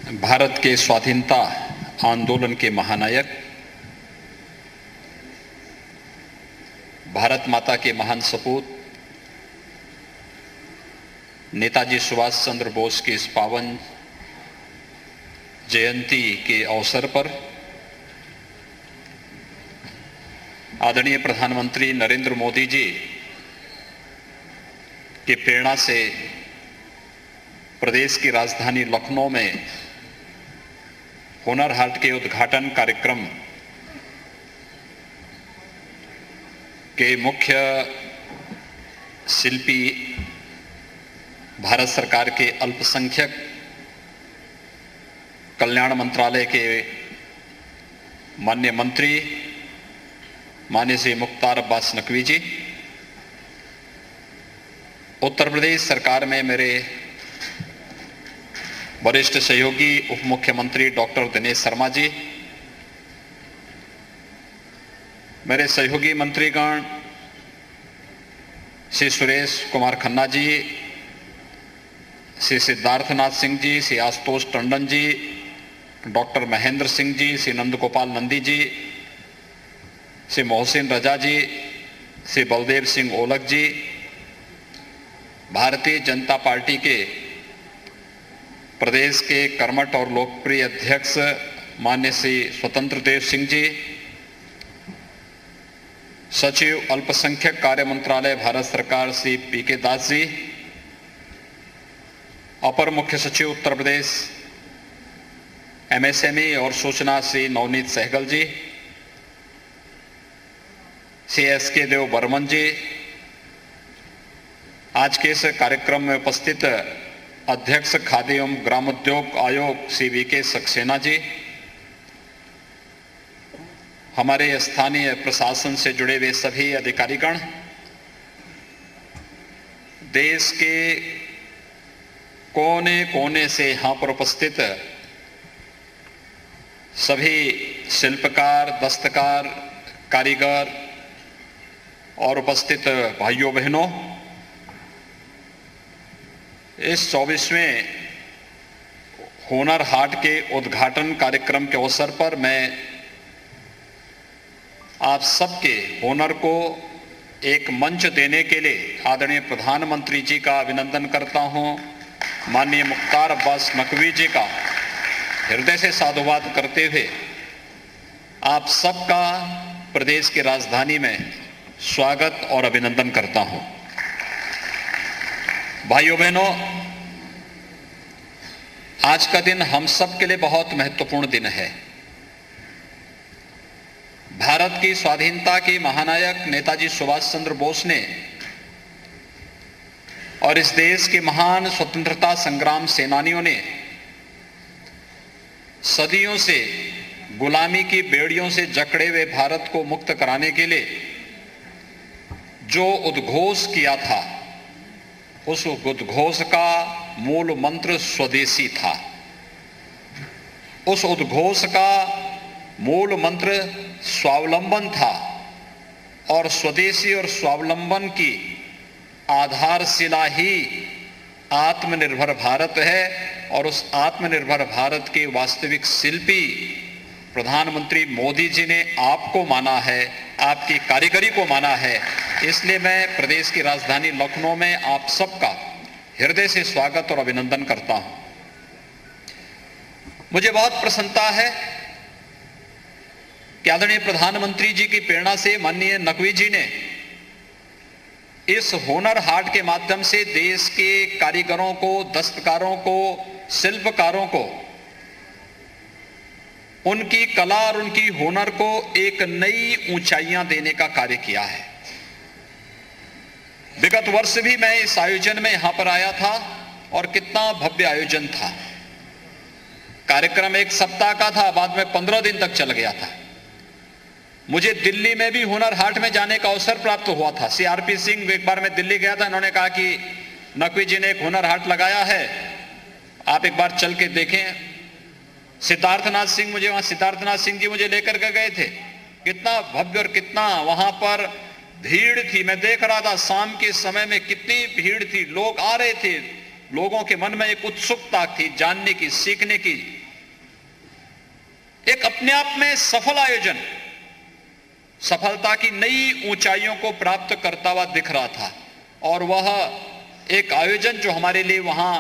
भारत के स्वाधीनता आंदोलन के महानायक, भारत माता के महान सपूत नेताजी सुभाष चंद्र बोस की इस पावन जयंती के अवसर पर आदरणीय प्रधानमंत्री नरेंद्र मोदी जी की प्रेरणा से प्रदेश की राजधानी लखनऊ में हुनर हाट के उद्घाटन कार्यक्रम के मुख्य शिल्पी भारत सरकार के अल्पसंख्यक कल्याण मंत्रालय के माननीय मंत्री माननीय श्री मुख्तार अब्बास नकवी जी, उत्तर प्रदेश सरकार में मेरे वरिष्ठ सहयोगी उप मुख्यमंत्री डॉक्टर दिनेश शर्मा जी, मेरे सहयोगी मंत्रीगण श्री सुरेश कुमार खन्ना जी, श्री सिद्धार्थनाथ सिंह जी, श्री आशुतोष टंडन जी, डॉक्टर महेंद्र सिंह जी, श्री नंदगोपाल नंदी जी, श्री मोहसिन रजा जी, श्री बलदेव सिंह ओलख जी, भारतीय जनता पार्टी के प्रदेश के कर्मठ और लोकप्रिय अध्यक्ष माननीय श्री स्वतंत्र देव सिंह जी, सचिव अल्पसंख्यक कार्य मंत्रालय भारत सरकार श्री पीके दास जी, अपर मुख्य सचिव उत्तर प्रदेश एमएसएमई और सूचना श्री नवनीत सहगल जी, श्री एसके देव बर्मन जी, आज के इस कार्यक्रम में उपस्थित अध्यक्ष खाद्य एवं ग्रामोद्योग आयोग श्री वीके सक्सेना जी, हमारे स्थानीय प्रशासन से जुड़े हुए सभी अधिकारीगण, देश के कोने कोने से यहाँ पर उपस्थित सभी शिल्पकार, दस्तकार, कारीगर और उपस्थित भाइयों बहनों, इस 24वें हुनर हाट के उद्घाटन कार्यक्रम के अवसर पर मैं आप सबके हुनर को एक मंच देने के लिए आदरणीय प्रधानमंत्री जी का अभिनंदन करता हूं। माननीय मुख्तार अब्बास नकवी जी का हृदय से साधुवाद करते हुए आप सबका प्रदेश की राजधानी में स्वागत और अभिनंदन करता हूं। भाइयों बहनों, आज का दिन हम सब के लिए बहुत महत्वपूर्ण दिन है। भारत की स्वाधीनता के महानायक नेताजी सुभाष चंद्र बोस ने और इस देश के महान स्वतंत्रता संग्राम सेनानियों ने सदियों से गुलामी की बेड़ियों से जकड़े हुए भारत को मुक्त कराने के लिए जो उद्घोष किया था, उस उद्घोष का मूल मंत्र स्वदेशी था। उस उद्घोष का मूल मंत्र स्वावलंबन था और स्वदेशी और स्वावलंबन की आधारशिला ही आत्मनिर्भर भारत है। और उस आत्मनिर्भर भारत के वास्तविक शिल्पी प्रधानमंत्री मोदी जी ने आपको माना है, आपकी कारीगरी को माना है। इसलिए मैं प्रदेश की राजधानी लखनऊ में आप सबका हृदय से स्वागत और अभिनंदन करता हूं। मुझे बहुत प्रसन्नता है कि आदरणीय प्रधानमंत्री जी की प्रेरणा से माननीय नकवी जी ने इस हुनर हाट के माध्यम से देश के कारीगरों को, दस्तकारों को, शिल्पकारों को उनकी कला और उनकी हुनर को एक नई ऊंचाइयां देने का कार्य किया है। विगत वर्ष भी मैं इस आयोजन में यहां पर आया था और कितना भव्य आयोजन था। कार्यक्रम एक सप्ताह का था, बाद में 15 दिन तक चल गया था। मुझे दिल्ली में भी हुनर हाट में जाने का अवसर प्राप्त हुआ था। सीआरपी सिंह, एक बार मैं दिल्ली गया था, इन्होंने कहा कि नकवी जी ने एक हुनर हाट लगाया है, आप एक बार चल के देखें। सिद्धार्थनाथ सिंह जी मुझे लेकर के गए थे। कितना भव्य और कितना वहां पर भीड़ थी। मैं देख रहा था शाम के समय में कितनी भीड़ थी, लोग आ रहे थे, लोगों के मन में एक उत्सुकता थी जानने की, सीखने की। एक अपने आप में सफल आयोजन, सफलता की नई ऊंचाइयों को प्राप्त करता हुआ दिख रहा था। और वह एक आयोजन जो हमारे लिए वहां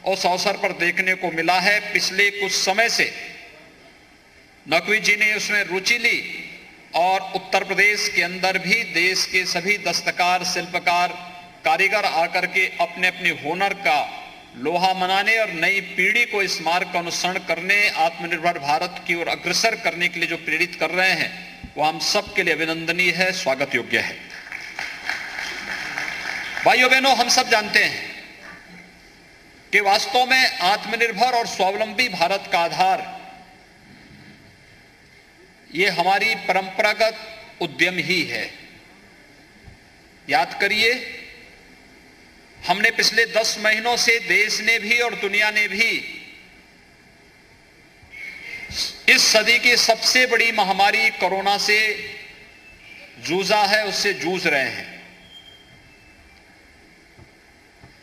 उस अवसर पर देखने को मिला है, पिछले कुछ समय से नकवी जी ने उसमें रुचि ली और उत्तर प्रदेश के अंदर भी देश के सभी दस्तकार, शिल्पकार, कारीगर आकर के अपने अपने हुनर का लोहा मनाने और नई पीढ़ी को इस मार्ग का अनुसरण करने, आत्मनिर्भर भारत की ओर अग्रसर करने के लिए जो प्रेरित कर रहे हैं, वो हम सब के लिए अभिनंदनीय है, स्वागत योग्य है। भाइयों बहनों, हम सब जानते हैं कि वास्तव में आत्मनिर्भर और स्वावलंबी भारत का आधार ये हमारी परंपरागत उद्यम ही है। याद करिए, हमने पिछले 10 महीनों से देश ने भी और दुनिया ने भी इस सदी की सबसे बड़ी महामारी कोरोना से जूझा है, उससे जूझ रहे हैं।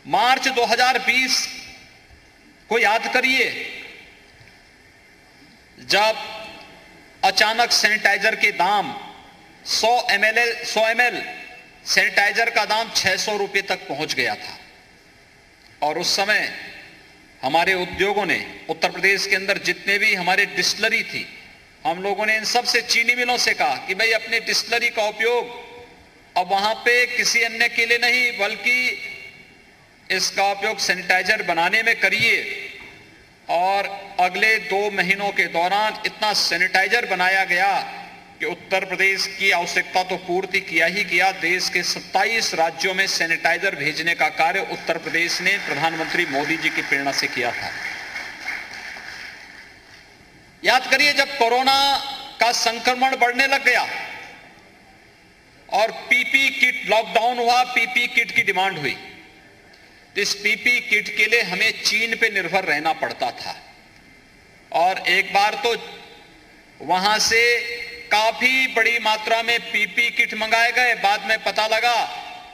मार्च 2020 को याद करिए, जब अचानक सैनिटाइजर के दाम 100 ml सैनिटाइजर का दाम 600 रुपए तक पहुंच गया था। और उस समय हमारे उद्योगों ने, उत्तर प्रदेश के अंदर जितने भी हमारे डिस्टिलरी थी, हम लोगों ने इन सब से, चीनी मिलों से कहा कि भाई अपने डिस्टिलरी का उपयोग अब वहां पे किसी अन्य के लिए नहीं बल्कि इसका उपयोग सैनिटाइजर बनाने में करिए। और अगले 2 महीनों के दौरान इतना सैनिटाइजर बनाया गया कि उत्तर प्रदेश की आवश्यकता तो पूर्ति किया ही किया, देश के 27 राज्यों में सैनिटाइजर भेजने का कार्य उत्तर प्रदेश ने प्रधानमंत्री मोदी जी की प्रेरणा से किया था। याद करिए, जब कोरोना का संक्रमण बढ़ने लग गया और पीपी किट, लॉकडाउन हुआ, पीपी किट की डिमांड हुई, तो इस पीपी किट के लिए हमें चीन पे निर्भर रहना पड़ता था। और एक बार तो वहां से काफी बड़ी मात्रा में पीपी किट मंगाए गए। बाद में पता लगा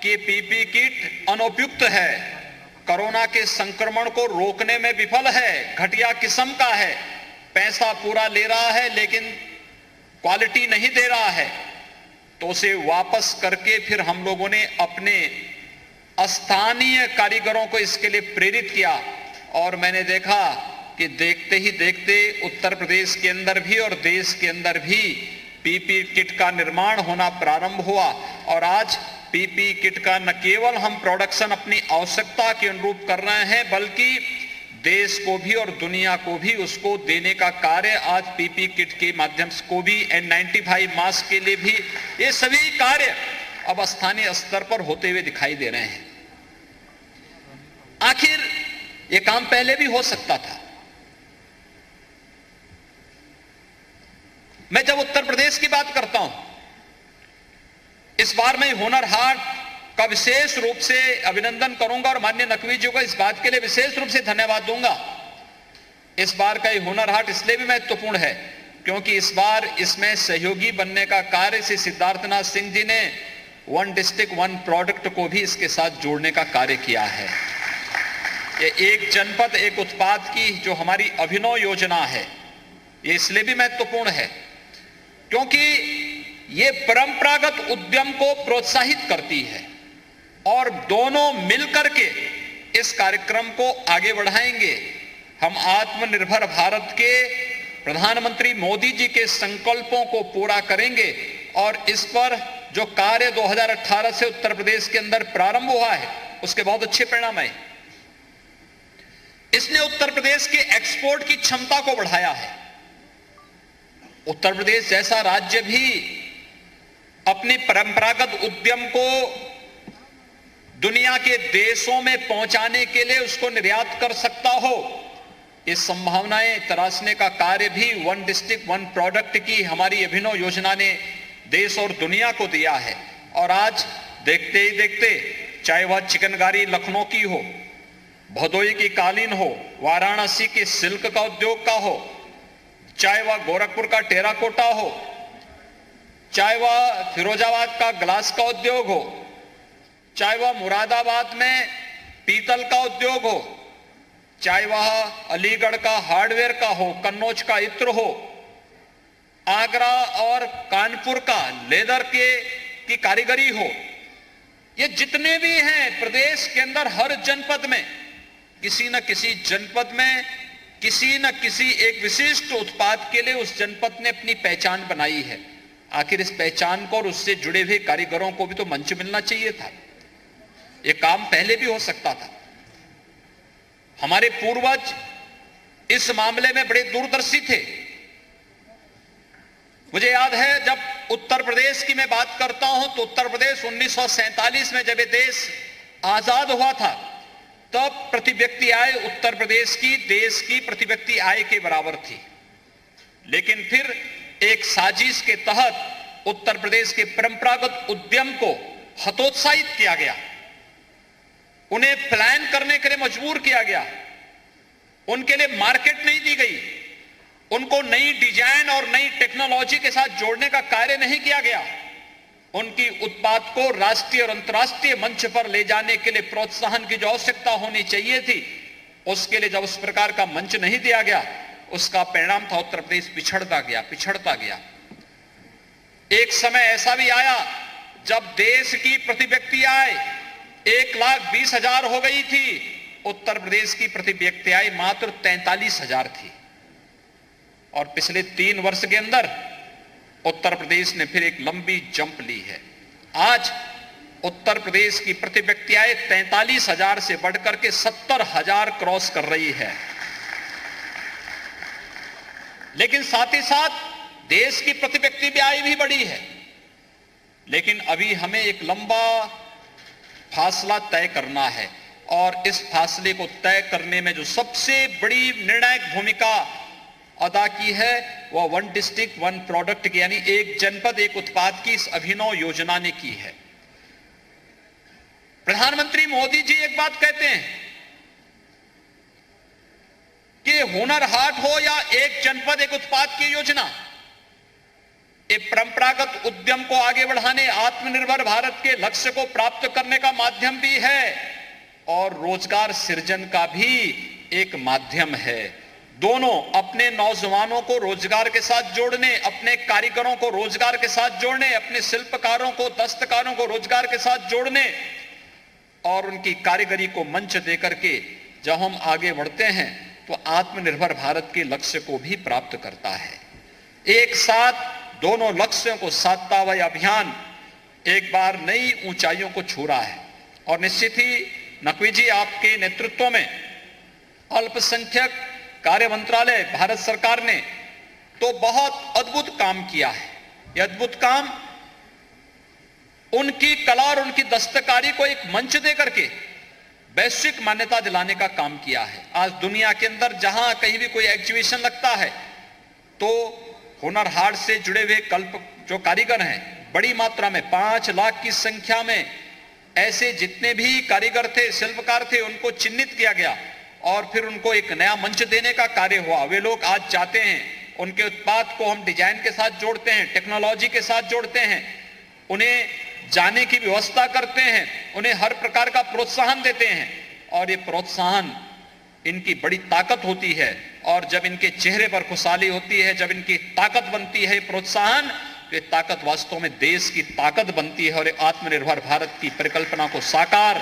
कि पीपी किट अनुपयुक्त है, कोरोना के संक्रमण को रोकने में विफल है, घटिया किस्म का है, पैसा पूरा ले रहा है लेकिन क्वालिटी नहीं दे रहा है। तो उसे वापस करके फिर हम लोगों ने अपने स्थानीय कारीगरों को इसके लिए प्रेरित किया। और मैंने देखा कि देखते ही देखते उत्तर प्रदेश के अंदर भी और देश के अंदर भी पीपी किट का निर्माण होना प्रारंभ हुआ। और आज पीपी किट का न केवल हम प्रोडक्शन अपनी आवश्यकता के अनुरूप कर रहे हैं, बल्कि देश को भी और दुनिया को भी उसको देने का कार्य आज पीपी किट के माध्यम से को भी, N95 मास्क के लिए भी, ये सभी कार्य अब स्थानीय स्तर पर होते हुए दिखाई दे रहे हैं। आखिर ये काम पहले भी हो सकता था। मैं जब उत्तर प्रदेश की बात करता हूं, इस बार मैं हुनर हाट का विशेष रूप से अभिनंदन करूंगा और माननीय नकवी जी को इस बात के लिए विशेष रूप से धन्यवाद दूंगा। इस बार का ये हुनर हाट इसलिए भी महत्वपूर्ण है क्योंकि इस बार इसमें सहयोगी बनने का कार्य श्री सिद्धार्थनाथ सिंह जी ने वन डिस्ट्रिक्ट वन प्रोडक्ट को भी इसके साथ जोड़ने का कार्य किया है। ये एक जनपद एक उत्पाद की जो हमारी अभिनव योजना है, ये इसलिए भी महत्वपूर्ण है क्योंकि ये परंपरागत उद्यम को प्रोत्साहित करती है और दोनों मिलकर के इस कार्यक्रम को आगे बढ़ाएंगे। हम आत्मनिर्भर भारत के प्रधानमंत्री मोदी जी के संकल्पों को पूरा करेंगे और इस पर जो कार्य 2018 से उत्तर प्रदेश के अंदर प्रारंभ हुआ है उसके बहुत अच्छे परिणाम आए। इसने उत्तर प्रदेश के एक्सपोर्ट की क्षमता को बढ़ाया है। उत्तर प्रदेश जैसा राज्य भी अपने परंपरागत उद्यम को दुनिया के देशों में पहुंचाने के लिए उसको निर्यात कर सकता हो, इस संभावनाएं तराशने का कार्य भी वन डिस्ट्रिक्ट वन प्रोडक्ट की हमारी अभिनव योजना ने देश और दुनिया को दिया है। और आज देखते ही देखते, चाहे वह चिकनकारी लखनऊ की हो, भदोई की कालीन हो, वाराणसी के सिल्क का उद्योग का हो, चाहे वह गोरखपुर का टेराकोटा हो, चाहे वह फिरोजाबाद का ग्लास का उद्योग हो, चाहे वह मुरादाबाद में पीतल का उद्योग हो, चाहे वह अलीगढ़ का हार्डवेयर का हो, कन्नौज का इत्र हो, आगरा और कानपुर का लेदर की कारीगरी हो, ये जितने भी हैं प्रदेश के अंदर हर जनपद में किसी न किसी जनपद में किसी न किसी एक विशिष्ट उत्पाद के लिए उस जनपद ने अपनी पहचान बनाई है। आखिर इस पहचान को और उससे जुड़े हुए कारीगरों को भी तो मंच मिलना चाहिए था। यह काम पहले भी हो सकता था। हमारे पूर्वज इस मामले में बड़े दूरदर्शी थे। मुझे याद है जब उत्तर प्रदेश की मैं बात करता हूं तो उत्तर प्रदेश 1947 में जब ये देश आजाद हुआ था तब प्रति व्यक्ति आय उत्तर प्रदेश की देश की प्रति व्यक्ति आय के बराबर थी। लेकिन फिर एक साजिश के तहत उत्तर प्रदेश के परंपरागत उद्यम को हतोत्साहित किया गया, उन्हें प्लान करने के लिए मजबूर किया गया, उनके लिए मार्केट नहीं दी गई, उनको नई डिजाइन और नई टेक्नोलॉजी के साथ जोड़ने का कार्य नहीं किया गया, उनकी उत्पाद को राष्ट्रीय और अंतर्राष्ट्रीय मंच पर ले जाने के लिए प्रोत्साहन की जो आवश्यकता होनी चाहिए थी उसके लिए जब उस प्रकार का मंच नहीं दिया गया, उसका परिणाम था उत्तर प्रदेश पिछड़ता गया। एक समय ऐसा भी आया जब देश की प्रति व्यक्ति आय 1,20,000 हो गई थी, उत्तर प्रदेश की प्रति व्यक्ति आय मात्र 43,000 थी। और पिछले 3 वर्ष के अंदर उत्तर प्रदेश ने फिर एक लंबी जंप ली है। आज उत्तर प्रदेश की प्रति व्यक्ति आय 43,000 से बढ़कर के 70,000 क्रॉस कर रही है। लेकिन साथ ही साथ देश की प्रति व्यक्ति भी आय भी बढ़ी है। लेकिन अभी हमें एक लंबा फासला तय करना है और इस फासले को तय करने में जो सबसे बड़ी निर्णायक भूमिका अदा की है वह वन डिस्ट्रिक्ट वन प्रोडक्ट की यानी एक जनपद एक उत्पाद की इस अभिनव योजना ने की है। प्रधानमंत्री मोदी जी एक बात कहते हैं कि हुनर हाट हो या एक जनपद एक उत्पाद की योजना, एक परंपरागत उद्यम को आगे बढ़ाने आत्मनिर्भर भारत के लक्ष्य को प्राप्त करने का माध्यम भी है और रोजगार सृजन का भी एक माध्यम है। दोनों अपने नौजवानों को रोजगार के साथ जोड़ने, अपने कारीगरों को रोजगार के साथ जोड़ने, अपने शिल्पकारों को दस्तकारों को रोजगार के साथ जोड़ने और उनकी कारीगरी को मंच देकर के जब हम आगे बढ़ते हैं तो आत्मनिर्भर भारत के लक्ष्य को भी प्राप्त करता है। एक साथ दोनों लक्ष्यों को साधता हुआ अभियान एक बार नई ऊंचाइयों को छू रहा है। और निश्चित ही नकवी जी आपके नेतृत्व में अल्पसंख्यक कार्य मंत्रालय भारत सरकार ने तो बहुत अद्भुत काम किया है। यह अद्भुत काम उनकी कला और उनकी दस्तकारी को एक मंच देकर के वैश्विक मान्यता दिलाने का काम किया है। आज दुनिया के अंदर जहां कहीं भी कोई एग्जीबिशन लगता है तो हुनर हाट से जुड़े हुए कल्प जो कारीगर हैं बड़ी मात्रा में 5 लाख की संख्या में ऐसे जितने भी कारीगर थे, शिल्पकार थे, उनको चिन्हित किया गया और फिर उनको एक नया मंच देने का कार्य हुआ। वे लोग आज चाहते हैं उनके उत्पाद को हम डिजाइन के साथ जोड़ते हैं, टेक्नोलॉजी के साथ जोड़ते हैं, उन्हें जाने की व्यवस्था करते हैं, उन्हें हर प्रकार का प्रोत्साहन देते हैं और ये प्रोत्साहन इनकी बड़ी ताकत होती है। और जब इनके चेहरे पर खुशहाली होती है, जब इनकी ताकत बनती है प्रोत्साहन, तो ये ताकत वास्तव में देश की ताकत बनती है और आत्मनिर्भर भारत की परिकल्पना को साकार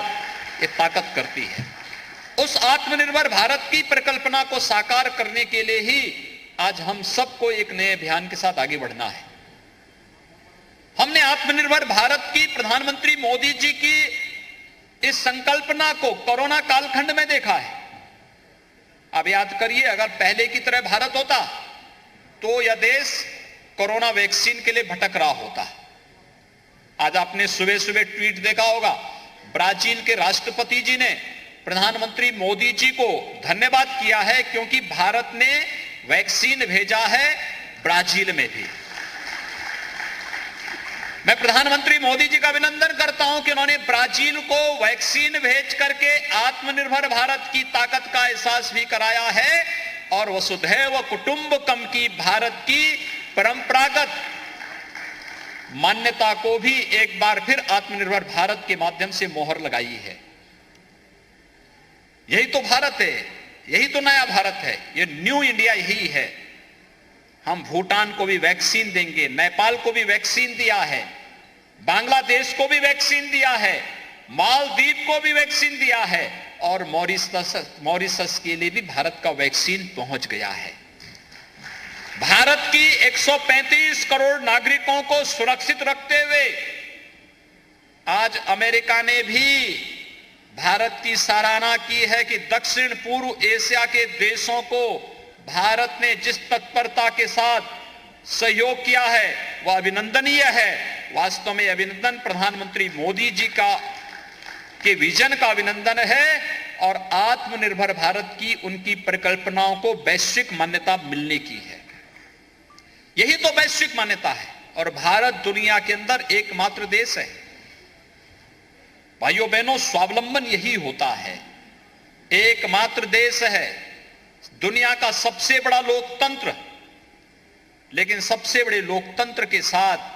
ये ताकत करती है। उस आत्मनिर्भर भारत की परिकल्पना को साकार करने के लिए ही आज हम सबको एक नए अभियान के साथ आगे बढ़ना है। हमने आत्मनिर्भर भारत की प्रधानमंत्री मोदी जी की इस संकल्पना को कोरोना कालखंड में देखा है। अब याद करिए, अगर पहले की तरह भारत होता तो यह देश कोरोना वैक्सीन के लिए भटक रहा होता। आज आपने सुबह सुबह ट्वीट देखा होगा, ब्राजील के राष्ट्रपति जी ने प्रधानमंत्री मोदी जी को धन्यवाद किया है क्योंकि भारत ने वैक्सीन भेजा है ब्राजील में भी। मैं प्रधानमंत्री मोदी जी का अभिनंदन करता हूं कि उन्होंने ब्राजील को वैक्सीन भेज करके आत्मनिर्भर भारत की ताकत का एहसास भी कराया है और वसुधैव कुटुंबकम की भारत की परंपरागत मान्यता को भी एक बार फिर आत्मनिर्भर भारत के माध्यम से मोहर लगाई है। यही तो भारत है, यही तो नया भारत है, ये न्यू इंडिया यही है। हम भूटान को भी वैक्सीन देंगे, नेपाल को भी वैक्सीन दिया है, बांग्लादेश को भी वैक्सीन दिया है, मालदीव को भी वैक्सीन दिया है, और मॉरिशस के लिए भी भारत का वैक्सीन पहुंच गया है। भारत की 135 करोड़ नागरिकों को सुरक्षित रखते हुए आज अमेरिका ने भी भारत की सराहना की है कि दक्षिण पूर्व एशिया के देशों को भारत ने जिस तत्परता के साथ सहयोग किया है वह अभिनंदनीय है। वास्तव में अभिनंदन प्रधानमंत्री मोदी जी के विजन का अभिनंदन है और आत्मनिर्भर भारत की उनकी परिकल्पनाओं को वैश्विक मान्यता मिलने की है। यही तो वैश्विक मान्यता है और भारत दुनिया के अंदर एकमात्र देश है। भाइयों बहनों, स्वावलंबन यही होता है। एकमात्र देश है, दुनिया का सबसे बड़ा लोकतंत्र, लेकिन सबसे बड़े लोकतंत्र के साथ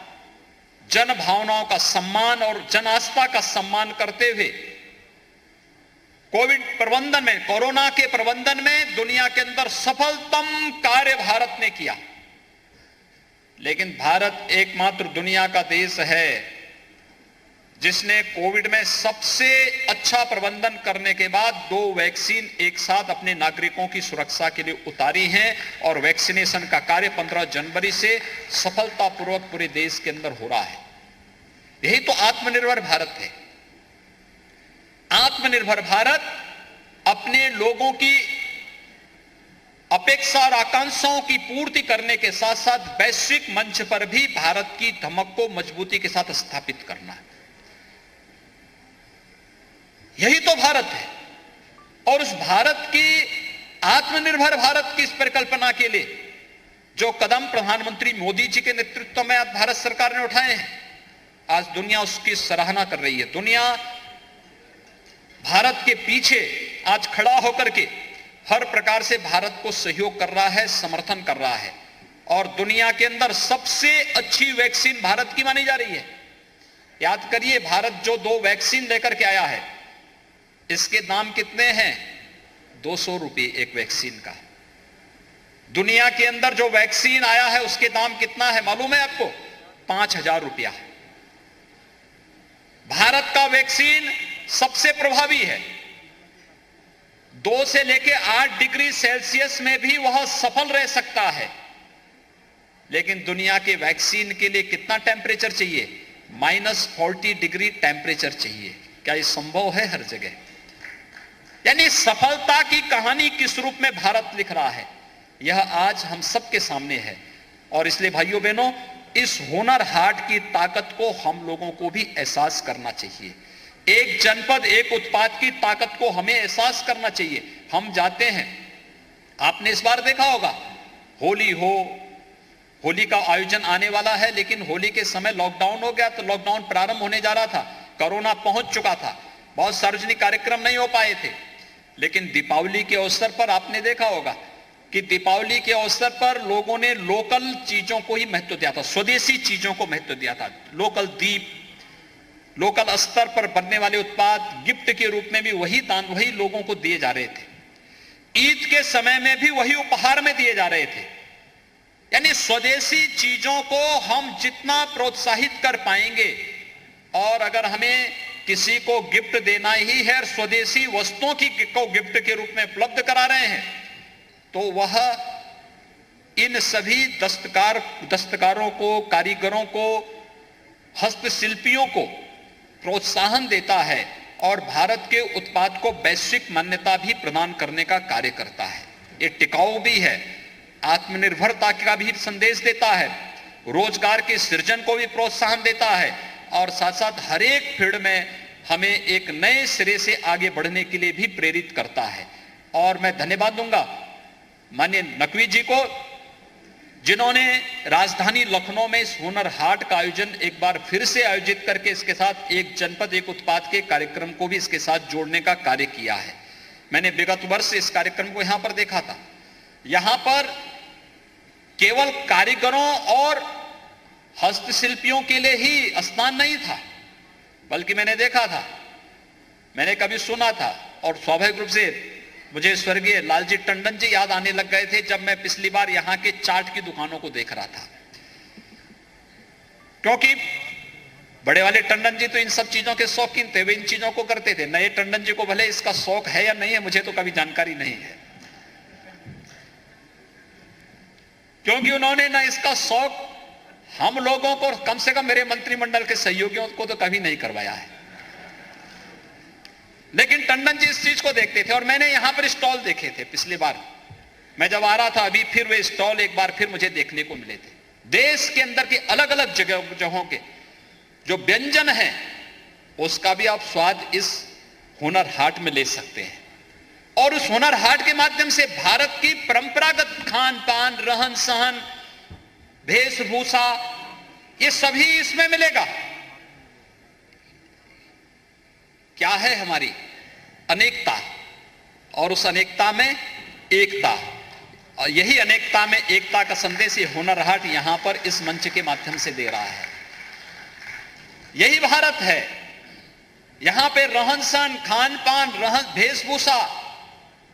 जन भावनाओं का सम्मान और जन आस्था का सम्मान करते हुए कोविड प्रबंधन में, कोरोना के प्रबंधन में दुनिया के अंदर सफलतम कार्य भारत ने किया। लेकिन भारत एकमात्र दुनिया का देश है जिसने कोविड में सबसे अच्छा प्रबंधन करने के बाद 2 वैक्सीन एक साथ अपने नागरिकों की सुरक्षा के लिए उतारी हैं और वैक्सीनेशन का कार्य 15 जनवरी से सफलतापूर्वक पूरे देश के अंदर हो रहा है। यही तो आत्मनिर्भर भारत है। आत्मनिर्भर भारत अपने लोगों की अपेक्षा और आकांक्षाओं की पूर्ति करने के साथ साथ वैश्विक मंच पर भी भारत की धमक को मजबूती के साथ स्थापित करना है। यही तो भारत है। और उस भारत की आत्मनिर्भर भारत की इस परिकल्पना के लिए जो कदम प्रधानमंत्री मोदी जी के नेतृत्व में आज भारत सरकार ने उठाए हैं, आज दुनिया उसकी सराहना कर रही है। दुनिया भारत के पीछे आज खड़ा होकर के हर प्रकार से भारत को सहयोग कर रहा है, समर्थन कर रहा है। और दुनिया के अंदर सबसे अच्छी वैक्सीन भारत की मानी जा रही है। याद करिए, भारत जो 2 वैक्सीन लेकर के आया है, इसके दाम कितने हैं? 200 रुपए एक वैक्सीन का। दुनिया के अंदर जो वैक्सीन आया है उसके दाम कितना है मालूम है आपको? 5000 रुपया। भारत का वैक्सीन सबसे प्रभावी है। 2 से लेकर 8 डिग्री सेल्सियस में भी वह सफल रह सकता है। लेकिन दुनिया के वैक्सीन के लिए कितना टेम्परेचर चाहिए? -40 डिग्री टेम्परेचर चाहिए। क्या यह संभव है हर जगह? यानी सफलता की कहानी किस रूप में भारत लिख रहा है, यह आज हम सबके सामने है। और इसलिए भाइयों बहनों, इस हुनर हाट की ताकत को हम लोगों को भी एहसास करना चाहिए। एक जनपद एक उत्पाद की ताकत को हमें एहसास करना चाहिए। हम जाते हैं, आपने इस बार देखा होगा, होली का आयोजन आने वाला है, लेकिन होली के समय लॉकडाउन हो गया। तो लॉकडाउन प्रारंभ होने जा रहा था, कोरोना पहुंच चुका था, बहुत सार्वजनिक कार्यक्रम नहीं हो पाए थे। लेकिन दीपावली के अवसर पर आपने देखा होगा कि दीपावली के अवसर पर लोगों ने लोकल चीजों को ही महत्व दिया था, स्वदेशी चीजों को महत्व दिया था। लोकल दीप, लोकल स्तर पर बनने वाले उत्पाद गिफ्ट के रूप में भी वही लोगों को दिए जा रहे थे। ईद के समय में भी वही उपहार में दिए जा रहे थे। यानी स्वदेशी चीजों को हम जितना प्रोत्साहित कर पाएंगे, और अगर हमें किसी को गिफ्ट देना ही है और स्वदेशी वस्तुओं को गिफ्ट के रूप में उपलब्ध करा रहे हैं, तो वह इन सभी दस्तकारों को, कारीगरों को, हस्तशिल्पियों को प्रोत्साहन देता है और भारत के उत्पाद को वैश्विक मान्यता भी प्रदान करने का कार्य करता है। ये टिकाऊ भी है, आत्मनिर्भरता का भी संदेश देता है, रोजगार के सृजन को भी प्रोत्साहन देता है, और साथ साथ हर एक फील्ड में हमें एक नए सिरे से आगे बढ़ने के लिए भी प्रेरित करता है। और मैं धन्यवाद दूंगा माननीय नकवी जी को, जिन्होंने राजधानी लखनऊ में इस हुनर हाट का आयोजन एक बार फिर से आयोजित करके इसके साथ एक जनपद एक उत्पाद के कार्यक्रम को भी इसके साथ जोड़ने का कार्य किया है। मैंने विगत वर्ष इस कार्यक्रम को यहां पर देखा था। यहां पर केवल कारीगरों और हस्तशिल्पियों के लिए ही स्थान नहीं था, बल्कि मैंने देखा था, मैंने कभी सुना था और स्वाभाविक रूप से मुझे स्वर्गीय लालजी टंडन जी याद आने लग गए थे जब मैं पिछली बार यहां के चाट की दुकानों को देख रहा था, क्योंकि बड़े वाले टंडन जी तो इन सब चीजों के शौकीन थे, वे इन चीजों को करते थे। नए टंडन जी को भले इसका शौक है या नहीं है, मुझे तो कभी जानकारी नहीं है, क्योंकि उन्होंने ना इसका शौक हम लोगों को, कम से कम मेरे मंत्रिमंडल के सहयोगियों को तो कभी नहीं करवाया है। लेकिन टंडन जी इस चीज को देखते थे और मैंने यहां पर स्टॉल देखे थे पिछली बार मैं जब आ रहा था, अभी फिर वे स्टॉल एक बार फिर मुझे देखने को मिले थे। देश के अंदर की अलग अलग जगहों के जो व्यंजन हैं उसका भी आप स्वाद इस हुनर हाट में ले सकते हैं, और उस हुनर हाट के माध्यम से भारत की परंपरागत खान पान, रहन सहन, वेशभूषा, ये सभी इसमें मिलेगा। क्या है हमारी अनेकता, और उस अनेकता में एकता, और यही अनेकता में एकता का संदेश ये हुनर हाट यहां पर इस मंच के माध्यम से दे रहा है। यही भारत है, यहां पे रहन सहन, खान पान, वेशभूषा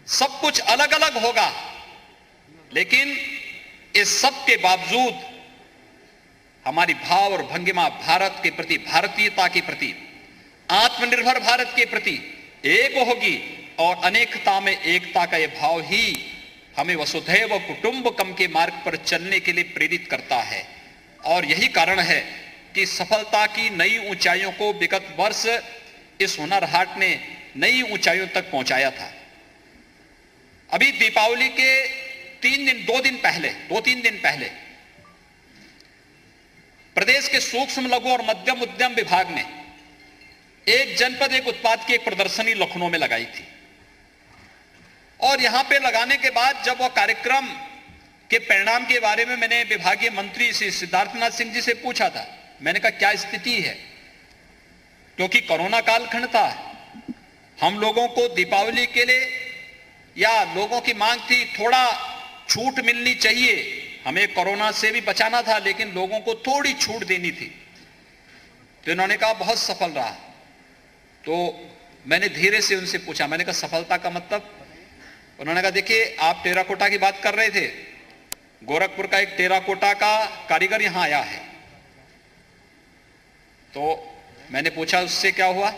सब कुछ अलग अलग होगा, लेकिन इस सब के बावजूद हमारी भाव और भंगिमा भारत के प्रति, भारतीयता के प्रति, आत्मनिर्भर भारत के प्रति एक होगी, और अनेकता में एकता का यह भाव ही हमें वसुधैव कुटुंबकम के मार्ग पर चलने के लिए प्रेरित करता है। और यही कारण है कि सफलता की नई ऊंचाइयों को विगत वर्ष इस हुनर हाट ने नई ऊंचाइयों तक पहुंचाया था। अभी दीपावली के 2-3 दिन पहले प्रदेश के सूक्ष्म लघु और मध्यम उद्यम विभाग ने एक जनपद एक उत्पाद की एक प्रदर्शनी लखनऊ में लगाई थी, और यहां पे लगाने के बाद जब वह कार्यक्रम के परिणाम के बारे में मैंने विभागीय मंत्री श्री सिद्धार्थनाथ सिंह जी से पूछा था, मैंने कहा क्या स्थिति है, क्योंकि कोरोना कालखंड था, हम लोगों को दीपावली के लिए या लोगों की मांग थी थोड़ा छूट मिलनी चाहिए, हमें कोरोना से भी बचाना था लेकिन लोगों को थोड़ी छूट देनी थी। तो इन्होंने कहा बहुत सफल रहा। तो मैंने धीरे से उनसे पूछा, मैंने कहा सफलता का मतलब? उन्होंने कहा देखिए आप टेराकोटा की बात कर रहे थे, गोरखपुर का एक टेराकोटा का कारीगर यहां आया है। तो मैंने पूछा उससे क्या हुआ,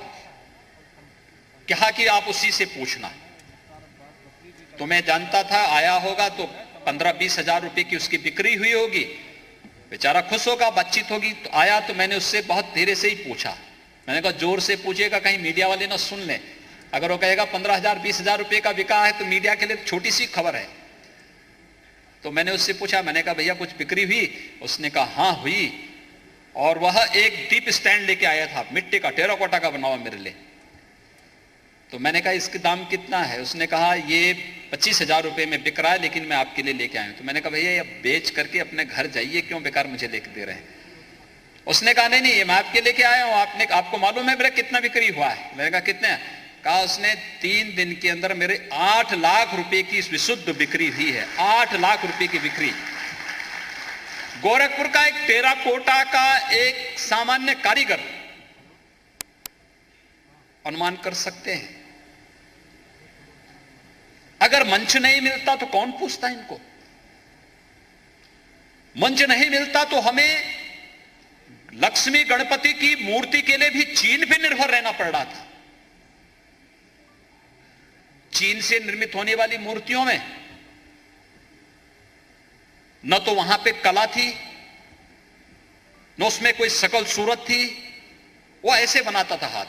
कहा कि आप उसी से पूछना। तो मैं जानता था आया होगा तो 15-20 हजार रुपए की उसकी बिक्री हुई होगी, बेचारा खुश होगा, बातचीत होगी। तो आया तो मैंने उससे बहुत धीरे से ही पूछा, मैंने कहा जोर से पूछेगा कहीं मीडिया वाले ना सुन ले, अगर वो कहेगा 15,000-20 हजार रुपए का बिका है तो मीडिया के लिए छोटी सी खबर है। तो मैंने उससे पूछा, मैंने कहा भैया कुछ बिक्री हुई? उसने कहा हाँ हुई, और वह एक दीप स्टैंड लेके आया था मिट्टी का, टेराकोटा का बना हुआ मेरे लिए। तो मैंने कहा इसका दाम कितना है? उसने कहा ये 25,000 रुपए में बिक रहा है, लेकिन मैं आपके लिए लेके आया हूं। तो मैंने कहा भैया ये बेच करके अपने घर जाइए, क्यों बेकार मुझे लेके दे रहे हैं? उसने कहा नहीं ये मैं आपके लेके आया हूं, आपको मालूम है मेरा कितना बिक्री हुआ है? मैंने कहा कितने? कहा उसने 3 दिन के अंदर मेरे 8 लाख रुपए की विशुद्ध बिक्री हुई है, 8 लाख रुपए की बिक्री। गोरखपुर का एक टेराकोटा का एक सामान्य कारीगर, अनुमान कर सकते हैं अगर मंच नहीं मिलता तो कौन पूछता इनको? मंच नहीं मिलता तो हमें लक्ष्मी गणपति की मूर्ति के लिए भी चीन पे निर्भर रहना पड़ रहा था। चीन से निर्मित होने वाली मूर्तियों में न तो वहां पे कला थी, न उसमें कोई शकल सूरत थी, वो ऐसे बनाता था हाथ।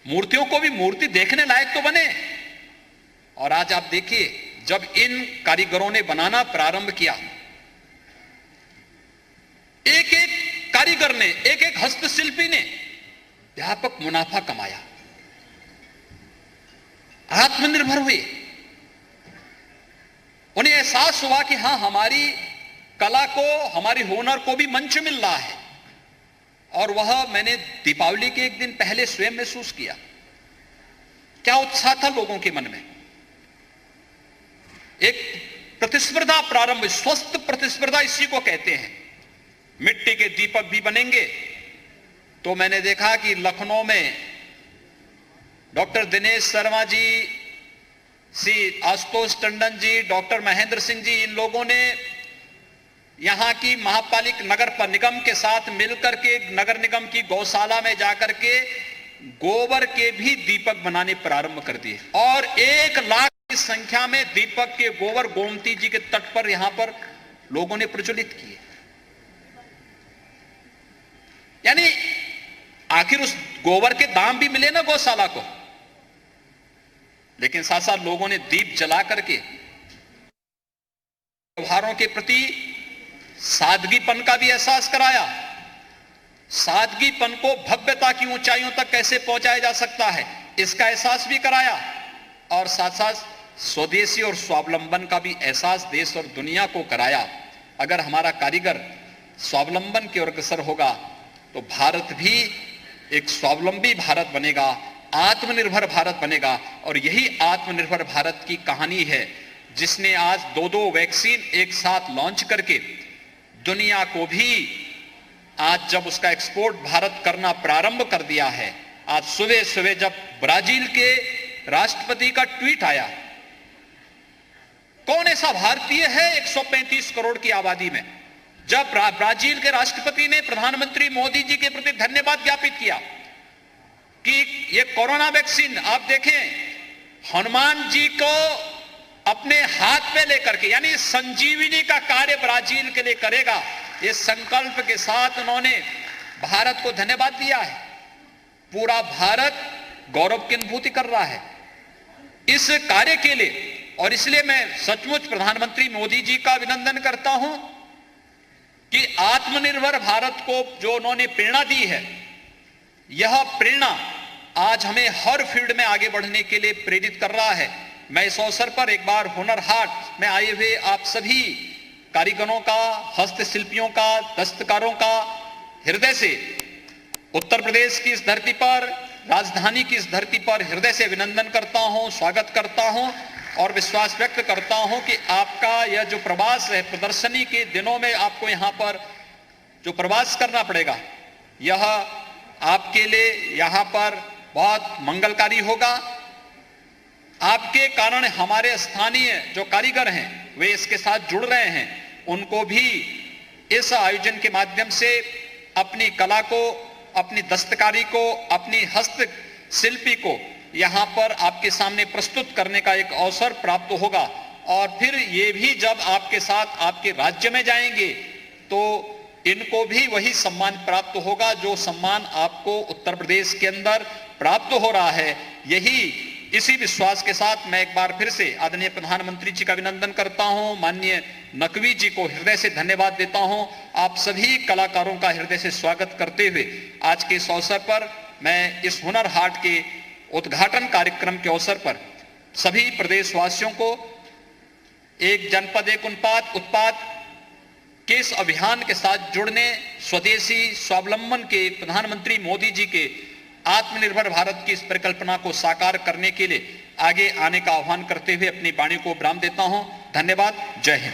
मूर्तियों को भी मूर्ति देखने लायक तो बने। और आज आप देखिए जब इन कारीगरों ने बनाना प्रारंभ किया, एक एक कारीगर ने, एक एक हस्तशिल्पी ने व्यापक मुनाफा कमाया, आत्मनिर्भर हुए। उन्हें एहसास हुआ कि हां हमारी कला को, हमारी हुनर को भी मंच मिल रहा है। और वह मैंने दीपावली के एक दिन पहले स्वयं महसूस किया। क्या उत्साह था लोगों के मन में, एक प्रतिस्पर्धा प्रारंभ, स्वस्थ प्रतिस्पर्धा इसी को कहते हैं। मिट्टी के दीपक भी बनेंगे। तो मैंने देखा कि लखनऊ में डॉक्टर दिनेश शर्मा जी, श्री आशुतोष टंडन जी, डॉक्टर महेंद्र सिंह जी, इन लोगों ने यहां की महापालिका नगर निगम के साथ मिलकर के नगर निगम की गौशाला में जाकर के गोबर के भी दीपक बनाने प्रारंभ कर दिए और 1 लाख की संख्या में दीपक के गोबर गोमती जी के तट पर यहां पर लोगों ने प्रज्वलित किए। यानी आखिर उस गोबर के दाम भी मिले ना गौशाला को, लेकिन साथ साथ लोगों ने दीप जला करके त्योहारों के प्रति सादगीपन का भी एहसास कराया। सादगीपन को भव्यता की ऊंचाइयों तक कैसे पहुंचाया जा सकता है, इसका एहसास भी कराया और साथ साथ स्वदेशी और स्वावलंबन का भी एहसास देश और दुनिया को कराया। अगर हमारा कारीगर स्वावलंबन की ओर अग्रसर होगा तो भारत भी एक स्वावलंबी भारत बनेगा, आत्मनिर्भर भारत बनेगा। और यही आत्मनिर्भर भारत की कहानी है जिसने आज 2 वैक्सीन एक साथ लॉन्च करके दुनिया को भी आज जब उसका एक्सपोर्ट भारत करना प्रारंभ कर दिया है। आज सुबह सुबह जब ब्राजील के राष्ट्रपति का ट्वीट आया, कौन ऐसा भारतीय है 135 करोड़ की आबादी में, जब ब्राजील के राष्ट्रपति ने प्रधानमंत्री मोदी जी के प्रति धन्यवाद ज्ञापित किया कि ये कोरोना वैक्सीन आप देखें हनुमान जी को अपने हाथ में लेकर के, यानी संजीवनी का कार्य ब्राजील के लिए करेगा, ये संकल्प के साथ उन्होंने भारत को धन्यवाद दिया है। पूरा भारत गौरव की अनुभूति कर रहा है इस कार्य के लिए। और इसलिए मैं सचमुच प्रधानमंत्री मोदी जी का अभिनंदन करता हूं कि आत्मनिर्भर भारत को जो उन्होंने प्रेरणा दी है, यह प्रेरणा आज हमें हर फील्ड में आगे बढ़ने के लिए प्रेरित कर रहा है। मैं इस अवसर पर एक बार हुनर हाट में आए हुए आप सभी कारीगरों का, हस्तशिल्पियों का, दस्तकारों का हृदय से उत्तर प्रदेश की इस धरती पर, राजधानी की इस धरती पर हृदय से अभिनंदन करता हूं, स्वागत करता हूं और विश्वास व्यक्त करता हूं कि आपका यह जो प्रवास है, प्रदर्शनी के दिनों में आपको यहां पर जो प्रवास करना पड़ेगा, यह आपके लिए यहां पर बहुत मंगलकारी होगा। आपके कारण हमारे स्थानीय जो कारीगर हैं वे इसके साथ जुड़ रहे हैं, उनको भी इस आयोजन के माध्यम से अपनी कला को, अपनी दस्तकारी को, अपनी हस्तशिल्पी को यहां पर आपके सामने प्रस्तुत करने का एक अवसर प्राप्त होगा। और फिर ये भी जब आपके साथ आपके राज्य में जाएंगे तो इनको भी वही सम्मान प्राप्त होगा जो सम्मान आपको उत्तर प्रदेश के अंदर प्राप्त हो रहा है। इसी विश्वास के साथ मैं एक बार फिर से आदरणीय प्रधानमंत्री जी का अभिनंदन करता हूं, माननीय नकवी जी को हृदय से धन्यवाद देता हूं। आप सभी कलाकारों का हृदय से स्वागत करते हुए आज के इस अवसर पर मैं इस हुनर हाट के उद्घाटन कार्यक्रम के अवसर पर सभी प्रदेशवासियों को एक जनपद एक उत्पाद के इस अभियान के साथ जुड़ने, स्वदेशी स्वावलंबन के प्रधानमंत्री मोदी जी के आत्मनिर्भर भारत की इस परिकल्पना को साकार करने के लिए आगे आने का आह्वान करते हुए अपनी वाणी को विराम देता हूं। धन्यवाद। जय हिंद।